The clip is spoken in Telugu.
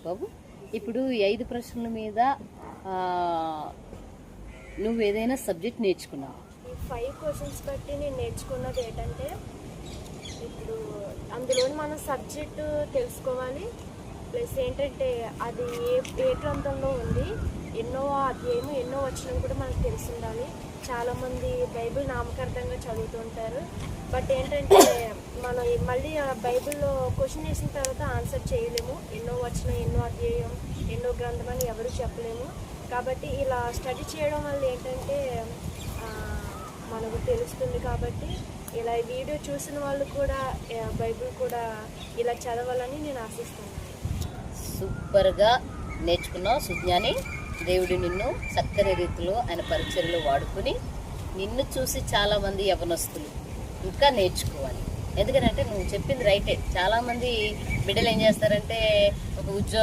బాబు, ఇప్పుడు ఈ 5 ప్రశ్నల మీద నువ్వు ఏదైనా సబ్జెక్ట్ నేర్చుకున్నావు? ఈ 5 క్వశ్చన్స్ బట్టి నేను నేర్చుకున్నది ఏంటంటే, ఇప్పుడు అందులో మనం సబ్జెక్టు తెలుసుకోవాలి. ప్లస్ ఏంటంటే అది ఏ గ్రంథంలో ఉంది, ఎన్నో అధ్యాయం, ఎన్నో వచనం కూడా మనకు తెలిసి ఉండాలి. చాలామంది బైబిల్ నామకార్థంగా చదువుతుంటారు. బట్ ఏంటంటే మనం మళ్ళీ ఆ బైబిల్లో క్వశ్చన్ వేసిన తర్వాత ఆన్సర్ చేయలేము. ఎన్నో వచనం, ఎన్నో అధ్యాయం, ఎన్నో గ్రంథం అని ఎవరు చెప్పలేము. కాబట్టి ఇలా స్టడీ చేయడం వల్ల ఏంటంటే మనకు తెలుస్తుంది. కాబట్టి ఇలా వీడియో చూసిన వాళ్ళు కూడా బైబిల్ కూడా ఇలా చదవాలని నేను ఆశిస్తున్నాను. సూపర్గా నేర్చుకున్నావు సుజ్ఞాని. దేవుడు నిన్ను చక్కని రీతిలో ఆయన పరిచర్యలో వాడుకుని నిన్ను చూసి చాలామంది యవ్వనస్తులు ఇంకా నేర్చుకోవాలి. ఎందుకంటే నువ్వు చెప్పింది రైటే. చాలామంది బిడ్డలు ఏం చేస్తారంటే ఒక ఉద్యోగం